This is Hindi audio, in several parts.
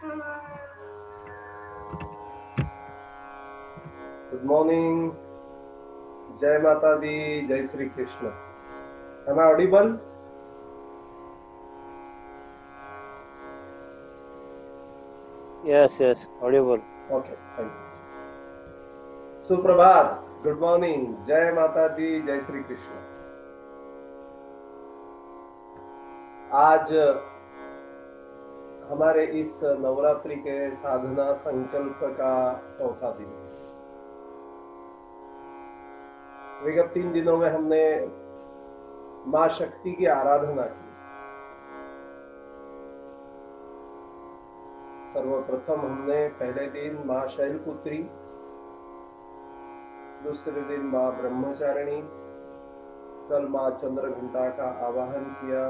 Good morning. Jai Mata Di, Jai Sri Krishna. Am I audible? Yes, audible. Okay, thank you. सुप्रभात, गुड मॉर्निंग, जय माता दी, जय श्री कृष्ण। आज हमारे इस नवरात्रि के साधना संकल्प का चौथा दिन। विगत 3 दिनों में हमने माँ शक्ति की आराधना की। सर्वप्रथम हमने पहले दिन माँ शैलपुत्री, दूसरे दिन माँ ब्रह्मचारिणी, कल माँ चंद्रघंटा का आवाहन किया।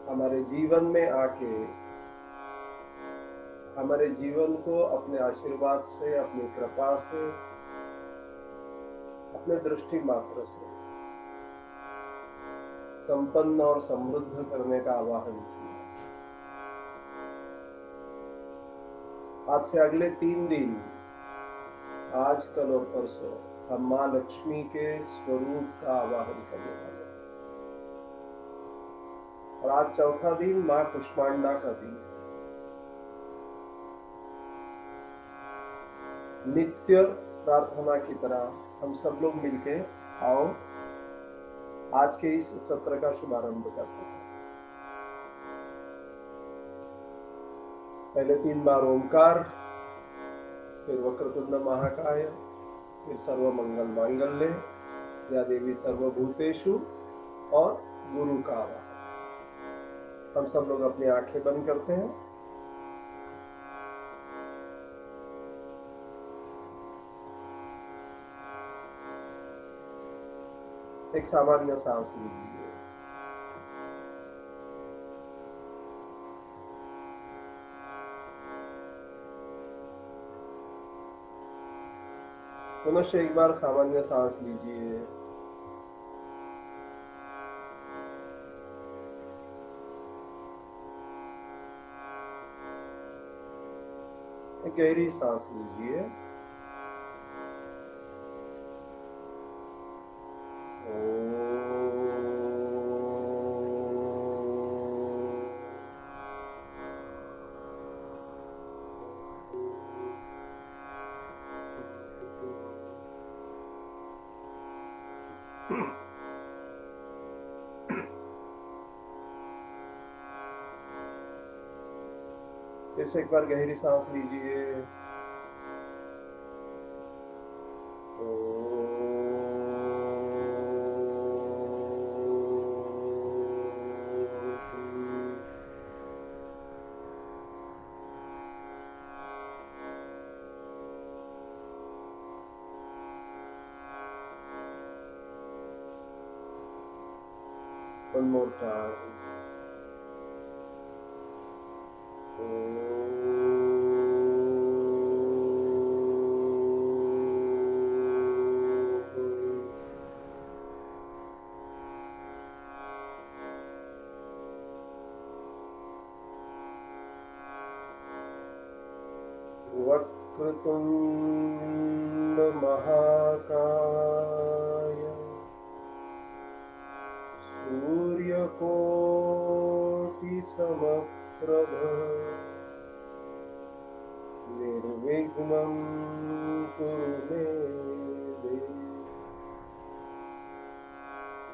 हमारे जीवन में आके हमारे जीवन को अपने आशीर्वाद से, अपनी कृपा से, अपने दृष्टि मात्र से संपन्न और समृद्ध करने का आवाहन किया। आज से अगले 3 दिन, आज, कल और परसों, हम माँ लक्ष्मी के स्वरूप का आवाहन करने वाले हैं। और आज चौथा दिन माँ कुष्मांडा का दिन। नित्य प्रार्थना की तरह हम सब लोग मिलके आओ आज के इस सत्र का शुभारंभ करते हैं। पहले 3 बार ओंकार, फिर वक्रतुंड महाकाय, फिर सर्व मंगल मांगल्य, या देवी सर्वभूतेषु, और गुरु का आवाहन। हम सब लोग अपनी आंखें बंद करते हैं। एक सामान्य सांस लीजिए। पुनः एक बार सामान्य सांस लीजिए। एक गहरी सांस लीजिए। इसे एक बार गहरी सांस लीजिए। One more time. वक्रतुंड महाकाय, सूर्यकोटि समप्रभ, निर्विघ्नं कुरु मे देव,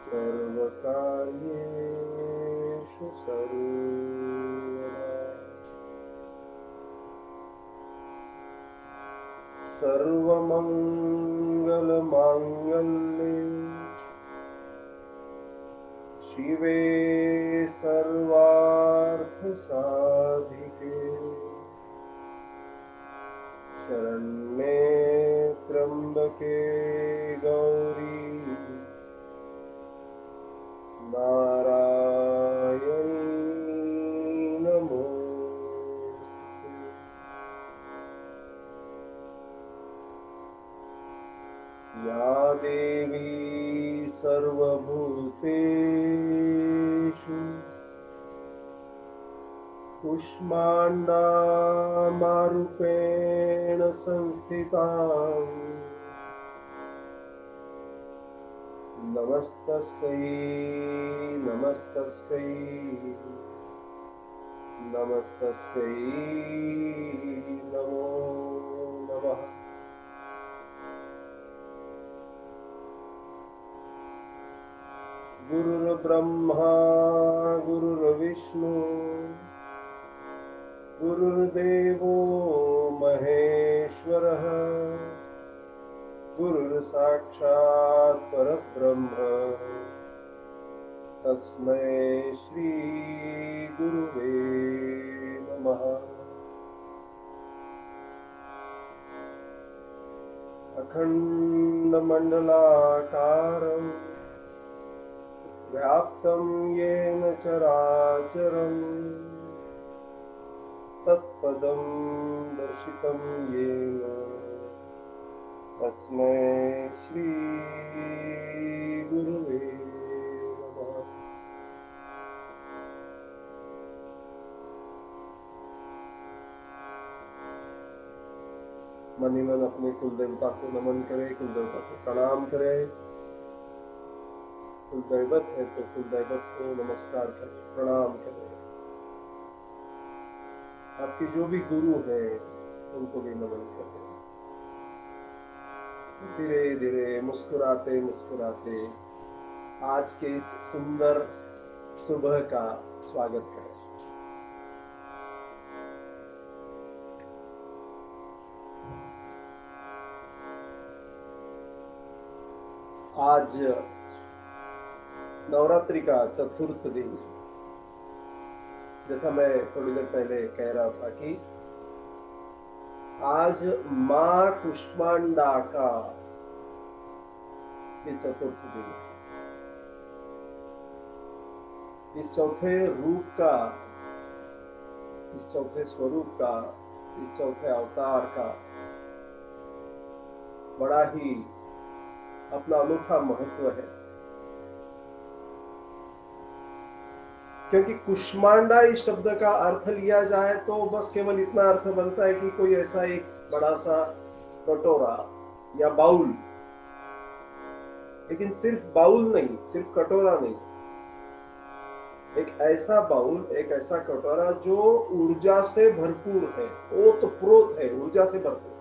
सर्वकार्येषु सर्वदा। सर्वमंगलमांगल्ये शिवे सर्वार्थसाधिके, शरण्ये त्र्यंबके गौरी, नारायणी नमोस्तुते। या देवी सर्वभूतेषु कुष्माण्डामारूपेण संस्थिताम् नमस्तस्यै नमस्तस्यै नमस्तस्यै नमो नमः। गुरुर्ब्रह्मा गुरुर्विष्णु गुरुर्देवो महेश्वरः गुरुर्साक्षात् परब्रह्म तस्मै श्री गुरुवे नमः। अखण्डमण्डलाकारम् व्याप्तं येन चराचरम् तत्पदं दर्शितं येन तस्मै श्री गुरुवे नमः। मन ही मन अपने कुल देवता को नमन करे, कुल देवता को प्रणाम करे। कुल दैवत है तो कुल दैवत को नमस्कार करे, प्रणाम करे। आपके जो भी गुरु हैं उनको भी नमन करें। धीरे धीरे मुस्कुराते मुस्कुराते आज के इस सुंदर सुबह का स्वागत करें। आज नवरात्रि का चतुर्थ दिन, जैसा मैं थोड़ी देर पहले कह रहा था कि आज मां कुष्मांडा का ये चतुर्थ दिन, इस चौथे रूप का, इस चौथे स्वरूप का, इस चौथे अवतार का बड़ा ही अपना अनूठा महत्व है। क्योंकि कुष्मांडा इस शब्द का अर्थ लिया जाए तो बस केवल इतना अर्थ बनता है कि कोई ऐसा एक बड़ा सा कटोरा या बाउल, लेकिन सिर्फ बाउल नहीं, सिर्फ कटोरा नहीं, एक ऐसा बाउल, एक ऐसा कटोरा जो ऊर्जा से भरपूर है, ओतप्रोत है, ऊर्जा से भरपूर।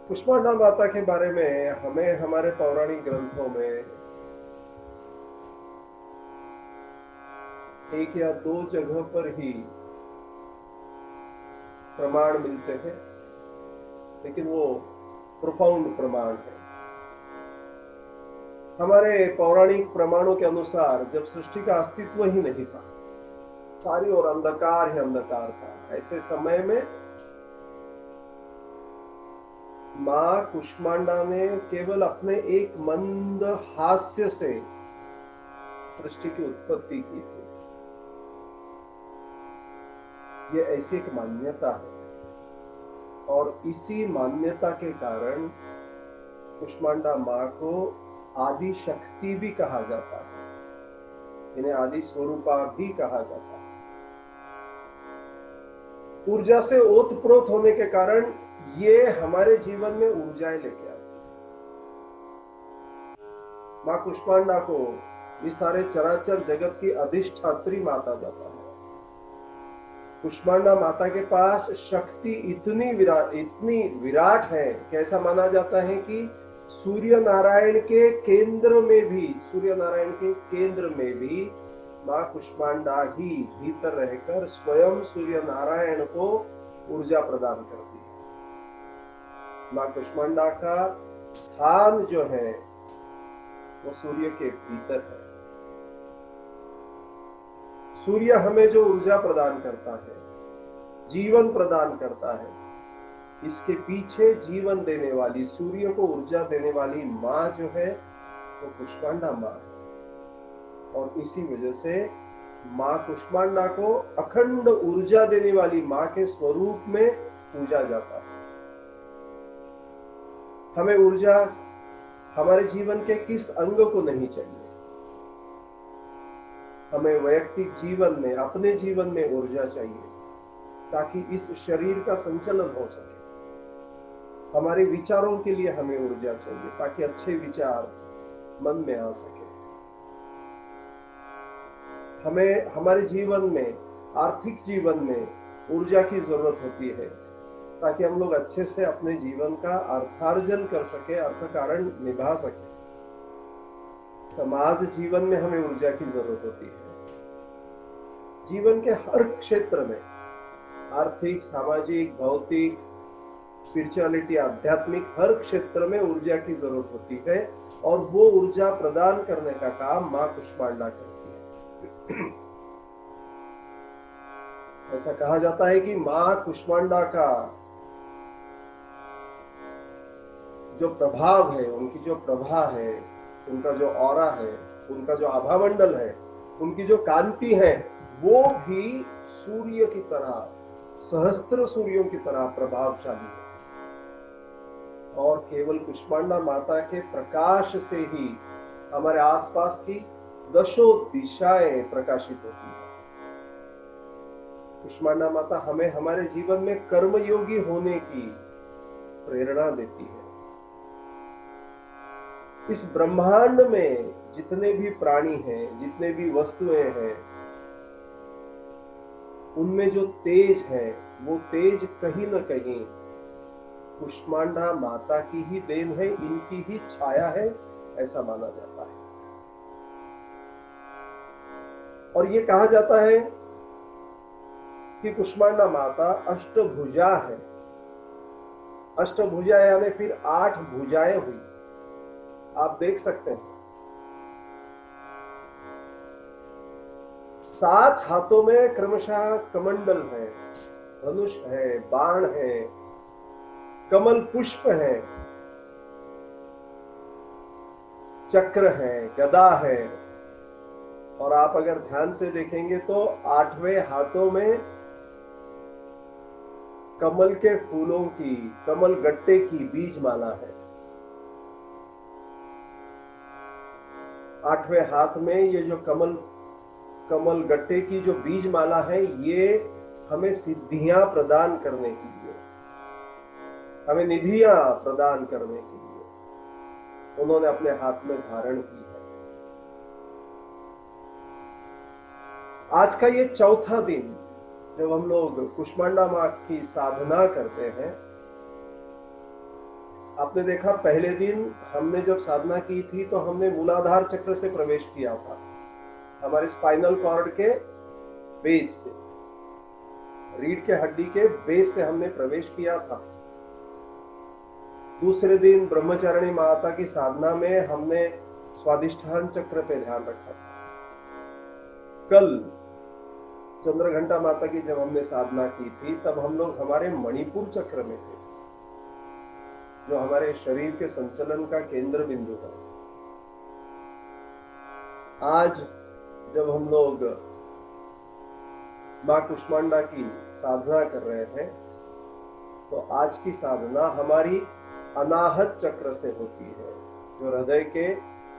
कुष्मांडा माता के बारे में हमें हमारे पौराणिक ग्रंथों में एक या दो जगह पर ही प्रमाण मिलते हैं, लेकिन वो प्रोफाउंड प्रमाण है। हमारे पौराणिक प्रमाणों के अनुसार जब सृष्टि का अस्तित्व ही नहीं था, सारी ओर अंधकार ही अंधकार था, ऐसे समय में मां कुष्मांडा ने केवल अपने एक मंद हास्य से सृष्टि की उत्पत्ति की थी। ये ऐसी एक मान्यता है और इसी मान्यता के कारण कुष्मांडा मां को आदि शक्ति भी कहा जाता है, इन्हें आदि स्वरूपा भी कहा जाता है। ऊर्जा से ओतप्रोत होने के कारण ये हमारे जीवन में ऊर्जाएं लेके आती है। मां कुष्मांडा को इस सारे चराचर जगत की अधिष्ठात्री माता जाता है। कुष्मांडा माता के पास शक्ति इतनी विराट है कि ऐसा माना जाता है कि सूर्य नारायण के केंद्र में भी मां कुष्मांडा ही भीतर रहकर स्वयं सूर्य नारायण को ऊर्जा प्रदान करती है। मां कुष्मांडा का स्थान जो है वो सूर्य के भीतर है। सूर्य हमें जो ऊर्जा प्रदान करता है, जीवन प्रदान करता है, इसके पीछे जीवन देने वाली, सूर्य को ऊर्जा देने वाली मां जो है वो कुष्मांडा मां है। और इसी वजह से मां कुष्मांडा को अखंड ऊर्जा देने वाली मां के स्वरूप में पूजा जाता है। हमें ऊर्जा हमारे जीवन के किस अंग को नहीं चाहिए, हमें वैयक्तिक जीवन में, अपने जीवन में ऊर्जा चाहिए ताकि इस शरीर का संचालन हो सके। हमारे विचारों के लिए हमें ऊर्जा चाहिए ताकि अच्छे विचार मन में आ सके। हमें हमारे जीवन में, आर्थिक जीवन में ऊर्जा की जरूरत होती है ताकि हम लोग अच्छे से अपने जीवन का अर्थार्जन कर सके, अर्थ कारण निभा सके। समाज जीवन में हमें ऊर्जा की जरूरत होती है। जीवन के हर क्षेत्र में, आर्थिक, सामाजिक, भौतिक, स्पिरिचुअलिटी, आध्यात्मिक, हर क्षेत्र में ऊर्जा की जरूरत होती है और वो ऊर्जा प्रदान करने का काम मां कुष्मांडा करती है। ऐसा कहा जाता है कि मां कुष्मांडा का जो प्रभाव है, उनकी जो प्रभा है, उनका जो ऑरा है, उनका जो आभामंडल है, उनकी जो कांति है, वो भी सूर्य की तरह, सहस्त्र सूर्यों की तरह प्रभावशाली है। और केवल कुष्मांडा माता के प्रकाश से ही हमारे आसपास की दशों दिशाएं प्रकाशित होती है। कुष्मांडा माता हमें हमारे जीवन में कर्मयोगी होने की प्रेरणा देती है। इस ब्रह्मांड में जितने भी प्राणी हैं, जितने भी वस्तुएं हैं, उनमें जो तेज है, वो तेज कहीं न कहीं कुष्मांडा माता की ही देन है, इनकी ही छाया है, ऐसा माना जाता है। और ये कहा जाता है कि कुष्मांडा माता अष्टभुजा है। अष्टभुजा यानी फिर 8 भुजाएं हुई। आप देख सकते हैं 7 हाथों में क्रमशः कमंडल है, धनुष है, बाण है, कमल पुष्प है, चक्र है, गदा है। और आप अगर ध्यान से देखेंगे तो 8वें हाथों में कमल के फूलों की, कमल गट्टे की बीज माला है। 8वें हाथ में ये जो कमल गट्टे की जो बीज माला है, ये हमें सिद्धियां प्रदान करने के लिए, हमें निधियां प्रदान करने के लिए उन्होंने अपने हाथ में धारण की है। आज का ये चौथा दिन जब हम लोग कुष्मांडा मां की साधना करते हैं, आपने देखा पहले दिन हमने जब साधना की थी तो हमने मूलाधार चक्र से प्रवेश किया था, हमारे स्पाइनल कॉर्ड के बेस से, रीढ़ के हड्डी के बेस से हमने प्रवेश किया था। दूसरे दिन ब्रह्मचारिणी माता की साधना में हमने स्वादिष्ठान चक्र पे ध्यान रखा था। कल चंद्रघंटा माता की जब हमने साधना की थी तब हम लोग हमारे मणिपुर चक्र में थे, जो हमारे शरीर के संचलन का केंद्र बिंदु है। आज जब हम लोग मां कुष्मांडा की साधना कर रहे हैं तो आज की साधना हमारी अनाहत चक्र से होती है, जो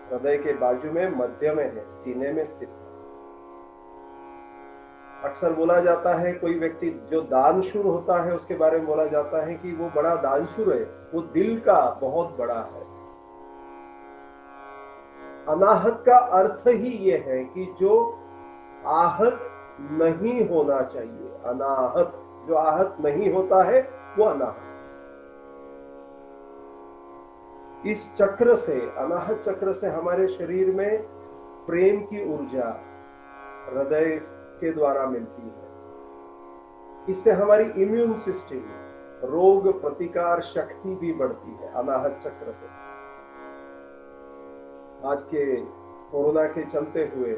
हृदय के बाजू में मध्य में है, सीने में स्थित है। अक्सर बोला जाता है, कोई व्यक्ति जो दानशूर होता है उसके बारे में बोला जाता है कि वो बड़ा दानशूर है, वो दिल का बहुत बड़ा है। अनाहत का अर्थ ही ये है कि जो आहत नहीं होना चाहिए, अनाहत, जो आहत नहीं होता है वो अनाहत। इस चक्र से, अनाहत चक्र से हमारे शरीर में प्रेम की ऊर्जा हृदय के द्वारा मिलती है। इससे हमारी इम्यून सिस्टम, रोग प्रतिकार शक्ति भी बढ़ती है अनाहत चक्र से। आज के कोरोना के चलते हुए,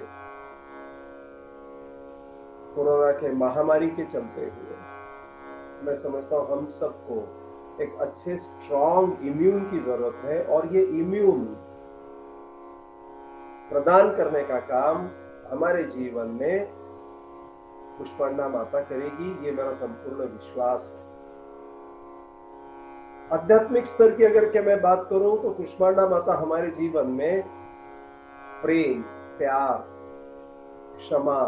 कोरोना के महामारी के चलते हुए, मैं समझता हूं हम सबको एक अच्छे स्ट्रॉन्ग इम्यून की जरूरत है और ये इम्यून प्रदान करने का काम हमारे जीवन में कुष्मांडा माता करेगी, ये मेरा संपूर्ण विश्वास है। आध्यात्मिक स्तर की अगर क्या मैं बात करूं तो कुष्मांडा माता हमारे जीवन में प्रेम, प्यार, क्षमा,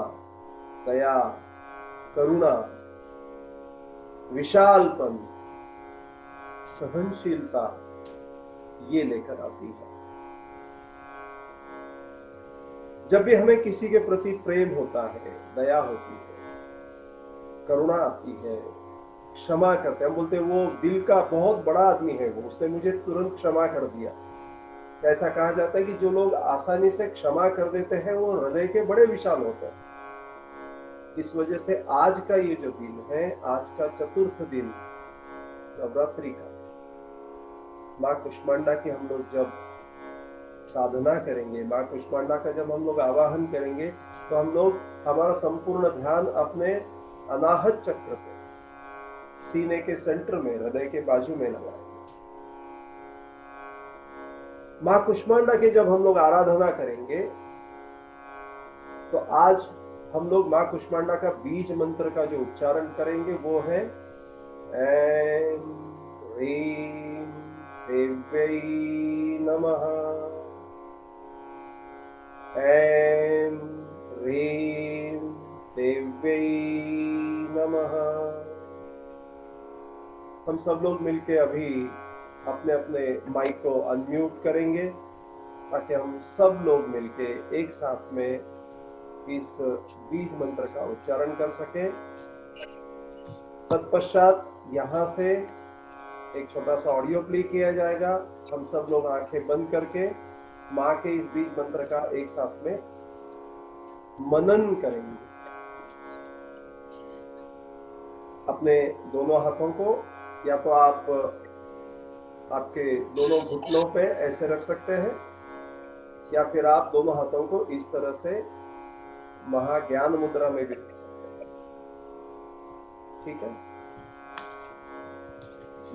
दया, करुणा, विशालपन, सहनशीलता ये लेकर आती है। जब भी हमें किसी के प्रति प्रेम होता है, दया होती है, करुणा आती है, क्षमा करते हैं, हम बोलते हैं वो दिल का बहुत बड़ा आदमी है, वो उसने मुझे तुरंत क्षमा कर दिया। ऐसा कहा जाता है कि जो लोग आसानी से क्षमा कर देते हैं वो हृदय के बड़े विशाल होते हैं। इस वजह से आज का ये जो दिन है, आज का चतुर्थ दिन नवरात्रि का, माँ कुष्मांडा की हम लोग जब साधना करेंगे, माँ कुष्मांडा का जब हम लोग आवाहन करेंगे, तो हम लोग हमारा संपूर्ण ध्यान अपने अनाहत चक्र पे, सीने के सेंटर में, हृदय के बाजू में लगाएंगे। माँ कुष्मांडा की जब हम लोग आराधना करेंगे, तो आज हम लोग माँ कुष्मांडा का बीज मंत्र का जो उच्चारण करेंगे वो है ऐं ह्रीं देव्यै नमः, ऐं ह्रीं देव्यै नमः। हम सब लोग मिलके अभी अपने अपने माइक को अनम्यूट करेंगे ताकि हम सब लोग मिलके एक साथ में इस बीज मंत्र का उच्चारण कर सके। तत्पश्चात यहाँ से एक छोटा सा ऑडियो प्ले किया जाएगा। हम सब लोग आंखें बंद करके माँ के इस बीज मंत्र का एक साथ में मनन करेंगे। अपने दोनों हाथों को या तो आप आपके दोनों घुटनों पे ऐसे रख सकते हैं, या फिर आप दोनों हाथों को इस तरह से महाज्ञान मुद्रा में भी रख सकते हैं। ठीक है,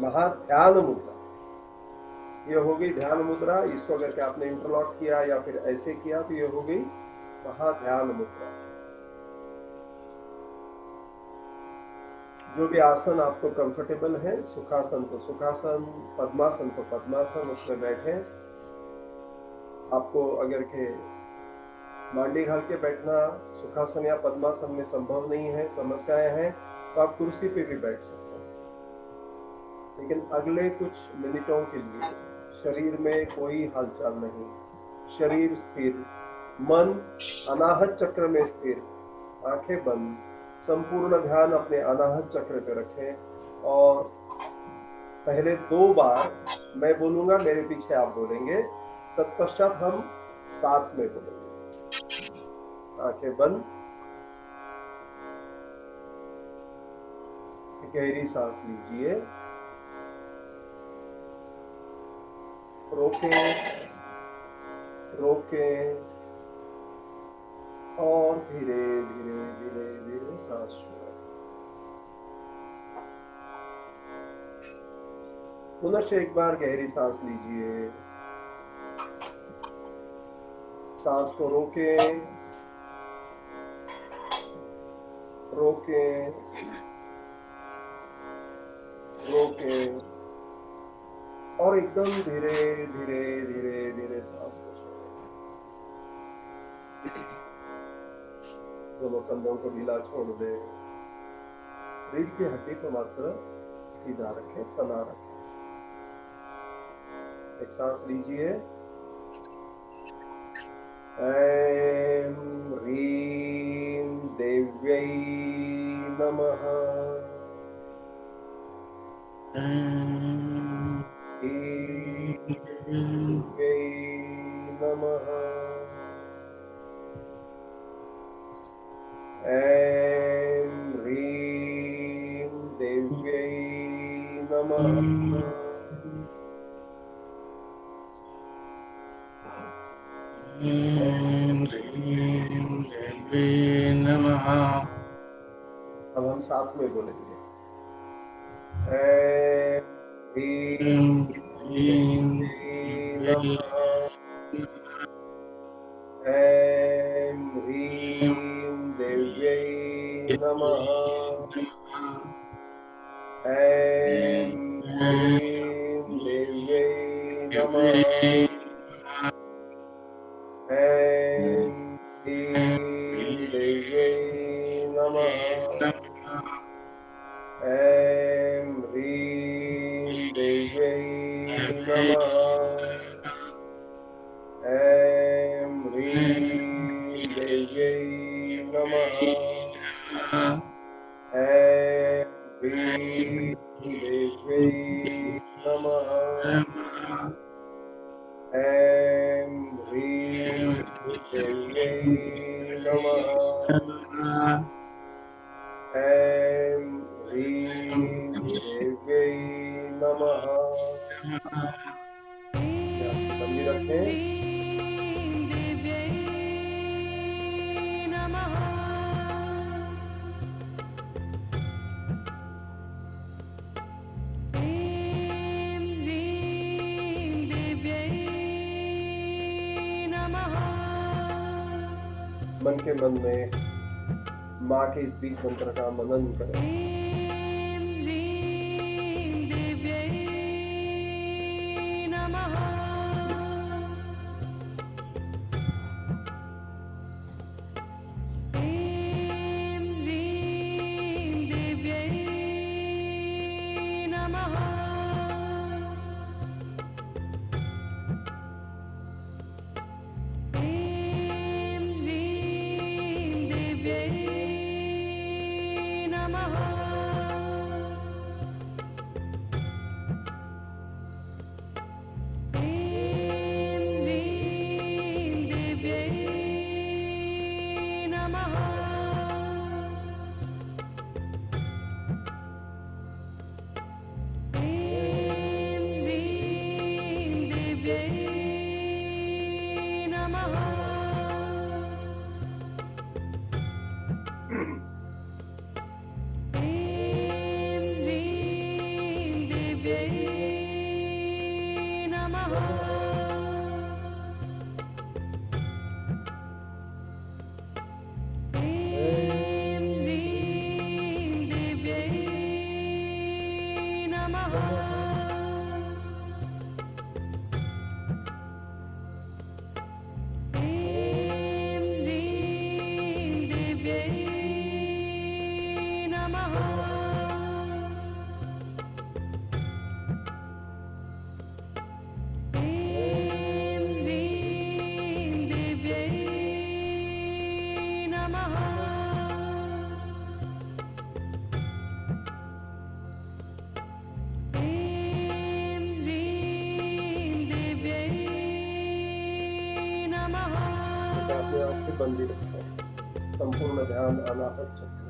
महाध्यान मुद्रा ये हो गई ध्यान मुद्रा। इसको अगर के आपने इंटरलॉक किया या फिर ऐसे किया तो ये हो गई महाध्यान मुद्रा। जो भी आसन आपको कंफर्टेबल है, सुखासन तो सुखासन, पद्मासन तो पद्मासन, उसमें बैठे। आपको अगर के मांडी घाल के बैठना सुखासन या पद्मासन में संभव नहीं है, समस्याएं हैं, तो आप कुर्सी पे भी बैठ सकते हैं। लेकिन अगले कुछ मिनटों के लिए शरीर में कोई हलचल नहीं, शरीर स्थिर, मन अनाहत चक्र में स्थिर, आंखें बंद, संपूर्ण ध्यान अपने अनाहत चक्र पे रखें। और पहले 2 बार मैं बोलूंगा, मेरे पीछे आप बोलेंगे, तत्पश्चात हम साथ में बोलेंगे। आंखें बंद, गहरी सांस लीजिए, रोकें रोकें और धीरे धीरे धीरे धीरे सांस छोड़ें। पुनः एक बार गहरी सांस लीजिए, सांस को रोकें रोकें रोकें और एकदम धीरे धीरे धीरे धीरे सांस को छोड़ें। दोनों कंधों को ढीला छोड़ दे, रीढ़ की हड्डी को मात्र सीधा रखें, तना रखें। एक सांस लीजिए, ऐं ह्रीं देव्यै नमः, देव्यै नमः, ऐं ह्रीं देव्यै नमः, नमः। अब हम साथ में बोलेंगे, ऐं ह्रीं नमः, ऐं ह्रीं देव्यै नमः, ऐं ह्रीं देव्यै नमः, ऐं ह्रीं नमः। ऐं ह्रीं देव्यै नमः। ऐं ह्रीं देव्यै नमः। ऐं ह्रीं देव्यै नमः। ऐं ह्रीं देव्यै नमः। लंबी रखें। मन के मन में माँ के इस बीज मंत्र का मनन करें। अपने आंखें बंद ही रखें। संपूर्ण ध्यान अनाहत चक्र।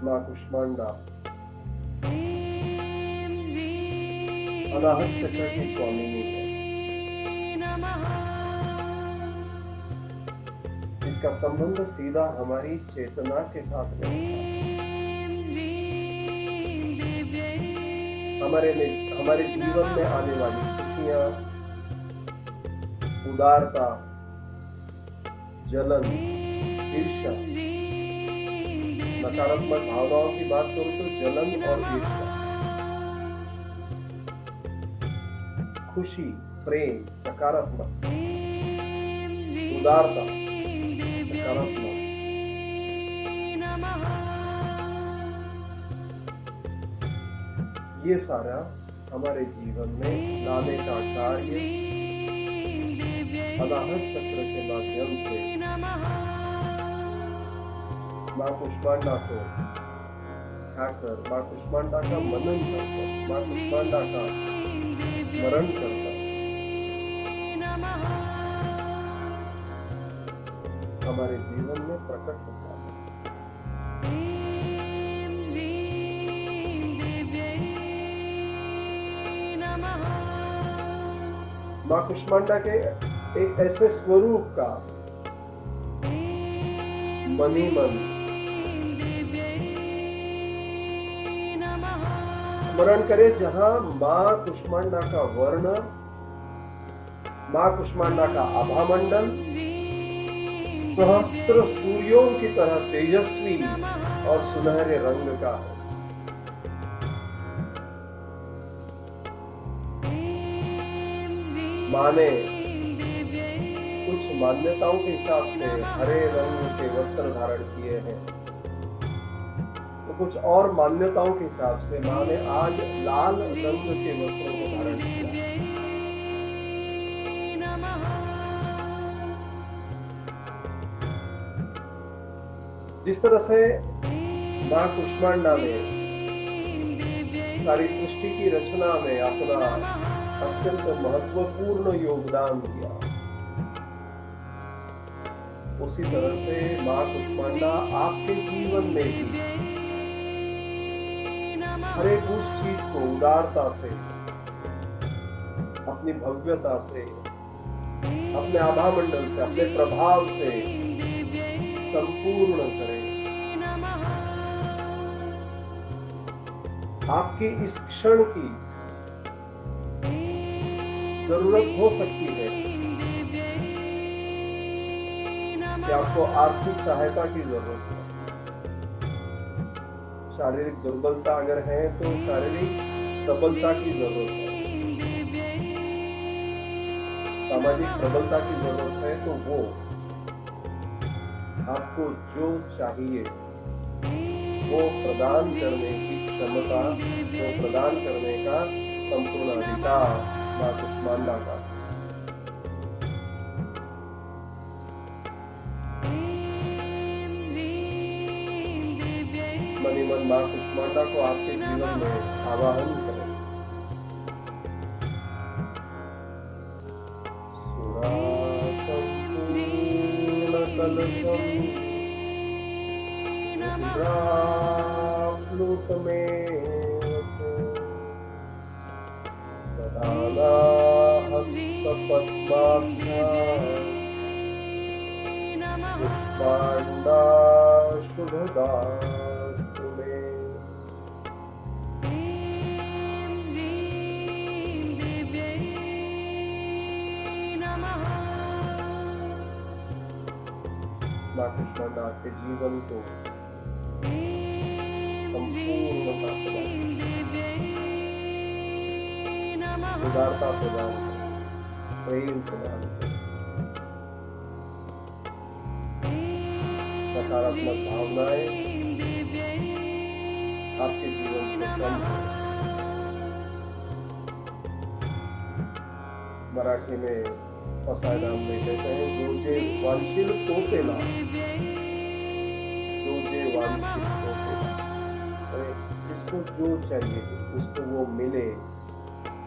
माँ कुष्मांडा अनाहत चक्र की स्वामिनी है। इसका संबंध सीधा हमारी चेतना के साथ में हमारे जीवन में आने वाली खुशियां, उदारता, जलन, ईर्ष्या, नकारात्मक भावनाओं की बात करूं तो जलन और ईर्ष्या, खुशी, प्रेम, सकारात्मक, उदारता, सकारात्मक, ये सारा हमारे जीवन में लाने का कार्य अनाहत चक्र के माध्यम से माँ कुष्मांडा को खाकर, माँ कुष्मांडा का मनन करकर, माँ कुष्मांडा का स्मरण करकर हमारे जीवन में प्रकट होता है। माँ कुष्मांडा के एक ऐसे स्वरूप का मनी मन स्मरण करें, जहां माँ कुष्मांडा का वर्ण, माँ कुष्मांडा का आभामंडल सहस्त्र सूर्यों की तरह तेजस्वी और सुनहरे रंग का है। माँ ने कुछ मान्यताओं के हिसाब से हरे रंग के वस्त्र धारण किए हैं, तो कुछ और मान्यताओं के हिसाब से माँ ने आज लाल रंग के वस्त्रों को धारण किया। जिस तरह से माँ कुष्मांडा ने सारी सृष्टि की रचना में अपना अत्यंत महत्वपूर्ण योगदान दिया, उसी तरह से माँ कुष्मांडा आपके जीवन में भी हर एक उस चीज को उदारता से, अपनी भव्यता से, अपने आभा मंडल से, अपने प्रभाव से संपूर्ण करें। आपकी इस क्षण की जरूरत हो सकती है कि आपको आर्थिक सहायता की जरूरत है। शारीरिक दुर्बलता अगर है तो शारीरिक सबलता की जरूरत है। सामाजिक प्रबलता की जरूरत है तो वो आपको जो चाहिए वो प्रदान करने की क्षमता, वो प्रदान करने का संपूर्ण अधिकार माँ कुष्मांडा का। मनी मन माँ कुष्मांडा को आपके जीवन में आवाहन करें। कुष्मांडा शुभदास्तु मे। माँ कुष्मांडा आपके जीवन को संपूर्णता उदारता प्रदान करें, प्रेम प्रदान करें, सकारात्मक भावनाएं आपके जीवन से कम हो। मराठी में पसायदाम में कहते हैं, जो जे वांछिल तोतेला, जो जे वांछिल तोतेला, जिसको जो चाहिए उसको वो मिले,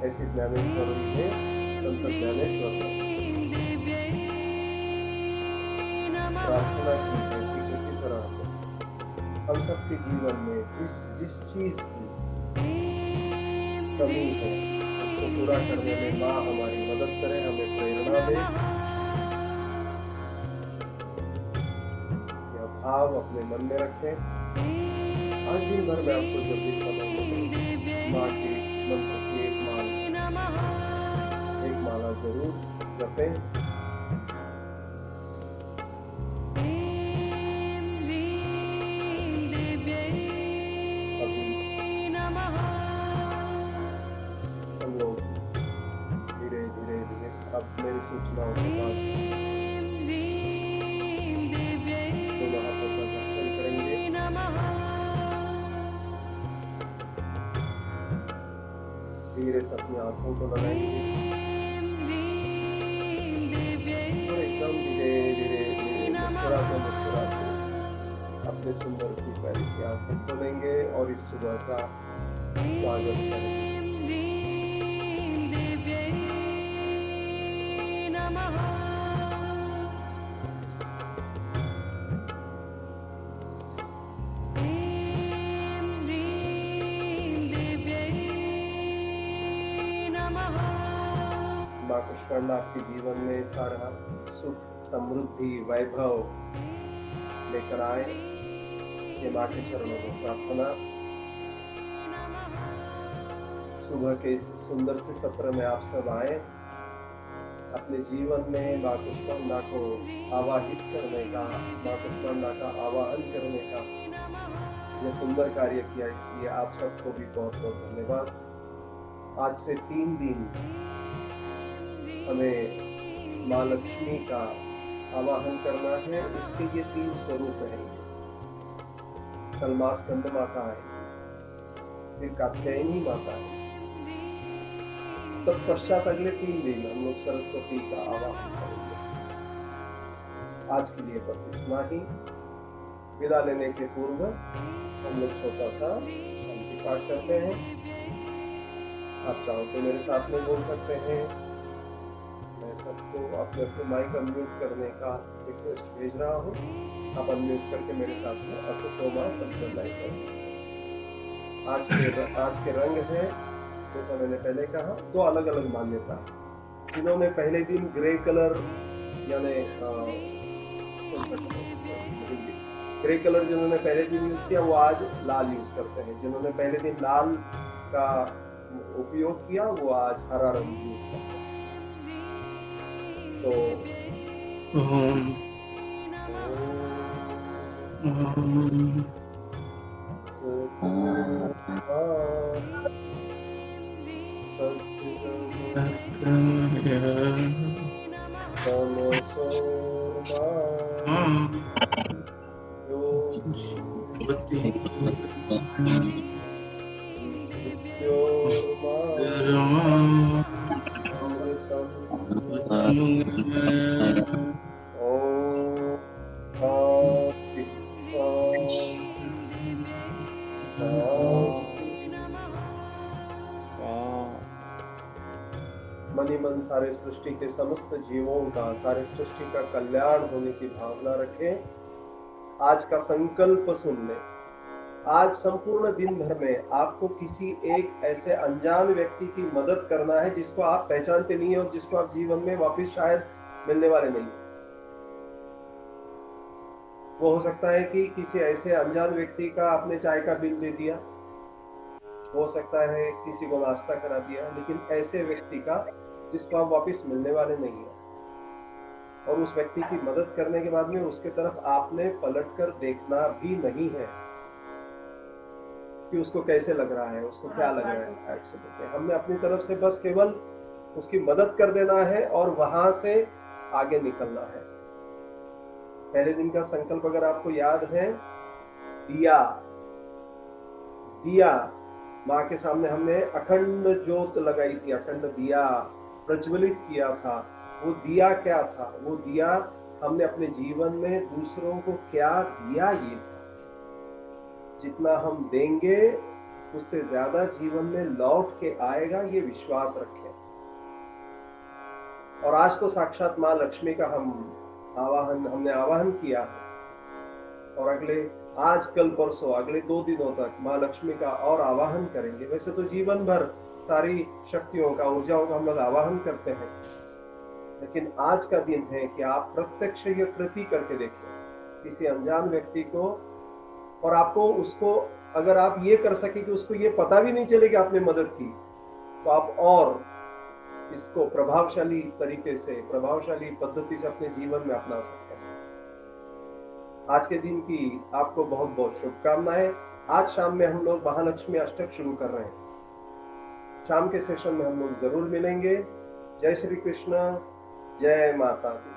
ऐसी ज्ञानेश्वरी में संत ज्ञानेश्वर प्रार्थना की है कि किसी तरह से हम सबके जीवन में जिस चीज की कमी है उसको पूरा करने में माँ हमारी मदद करे, हमें प्रेरणा दे। यह भाव अपने मन में रखें। आज दिन भर में आपको जब भी समय मिले माँ के इस मंत्र की एक माला जरूर जपें। अभी हम लोग धीरे धीरे धीरे अब मेरी सूचनाओं के बाद दोनों हाथों का दर्शन करेंगे। धीरे से अपनी आंखों को लगाएंगे और एकदम धीरे धीरे मुस्कुराते मुस्कुराते अपने सुंदर सी प्यारी सी आंखें खोलेंगे और इस सुबह का स्वागत करेंगे। माँ कुष्मांडा आपके जीवन में सारा सुख, समृद्धि, वैभव लेकर आए, ये माँ के चरणों में प्रार्थना। सुबह के इस सुंदर से सत्र में आप सब आए, अपने जीवन में माँ कुष्मांडा को आवाहित करने का, माँ कुष्मांडा का आवाहन करने का यह सुंदर कार्य किया, इसलिए आप सबको भी बहुत बहुत धन्यवाद। आज से 3 दिन हमें माँ लक्ष्मी का आवाहन करना है, उसके ये 3 स्वरूप रहेंगे। कल स्कंद माता आएगी, फिर कात्यायनी माता आएगी, तत्पश्चात अगले 3 दिन हम लोग सरस्वती का आवाहन करेंगे। आज के लिए बस इतना ही। विदा लेने के पूर्व हम लोग छोटा सा शांति पाठ करते हैं। आप चाहो तो मेरे साथ में बोल सकते हैं। मैं सबको अपने अपने माइक अनम्यूट करने का रिक्वेस्ट भेज रहा हूँ। आप अनम्यूट करके मेरे साथ में असतोमा सत्यानाश कर सकते हैं। आज के रंग है, जैसा मैंने पहले कहा, 2 अलग अलग मान्यता। जिन्होंने पहले दिन ग्रे कलर यानी ग्रे कलर जिन्होंने पहले दिन यूज किया वो आज लाल यूज करते हैं। जिन्होंने पहले दिन लाल का उपयोग किया वो आज हरा रंग यूज करते हैं। तो मनी मन सारे सृष्टि के समस्त जीवों का, सारे सृष्टि का कल्याण होने की भावना रखें। आज का संकल्प सुन लें। आज संपूर्ण दिन भर में आपको किसी एक ऐसे अनजान व्यक्ति की मदद करना है जिसको आप पहचानते नहीं है और जिसको आप जीवन में वापस शायद मिलने वाले नहीं। वो हो सकता है कि किसी ऐसे अनजान व्यक्ति का आपने चाय का बिल दे दिया, हो सकता है किसी को नाश्ता करा दिया, लेकिन ऐसे व्यक्ति का जिसको आप वापस मिलने वाले नहीं है। और उस व्यक्ति की मदद करने के बाद में उसके तरफ आपने पलट कर देखना भी नहीं है कि उसको कैसे लग रहा है, उसको क्या लग रहा है। हमने अपनी तरफ से बस केवल उसकी मदद कर देना है और वहां से आगे निकलना है। पहले दिन का संकल्प अगर आपको याद है, दिया माँ के सामने हमने अखंड ज्योत लगाई थी, अखंड दिया प्रज्वलित किया था। वो दिया क्या था? वो दिया हमने अपने जीवन में दूसरों को क्या दिया, ये था। जितना हम देंगे उससे ज्यादा जीवन में लौट के आएगा, ये विश्वास रखें। और आज तो साक्षात माँ लक्ष्मी का हमने आवाहन किया है और अगले आज कल परसों अगले 2 दिनों तक माँ लक्ष्मी का और आवाहन करेंगे। वैसे तो जीवन भर सारी शक्तियों का, ऊर्जाओं का हम लोग आवाहन करते हैं, लेकिन आज का दिन है कि आप प्रत्यक्ष ये कृति करके देखें किसी अनजान व्यक्ति को, और आपको उसको अगर आप ये कर सके कि उसको ये पता भी नहीं चले कि आपने मदद की, तो आप और इसको प्रभावशाली तरीके से, प्रभावशाली पद्धति से अपने जीवन में अपना सकते हैं। आज के दिन की आपको बहुत बहुत शुभकामनाएं। आज शाम में हम लोग महालक्ष्मी अष्टक शुरू कर रहे हैं। शाम के सेशन में हम लोग जरूर मिलेंगे। जय श्री कृष्ण, जय माता दी।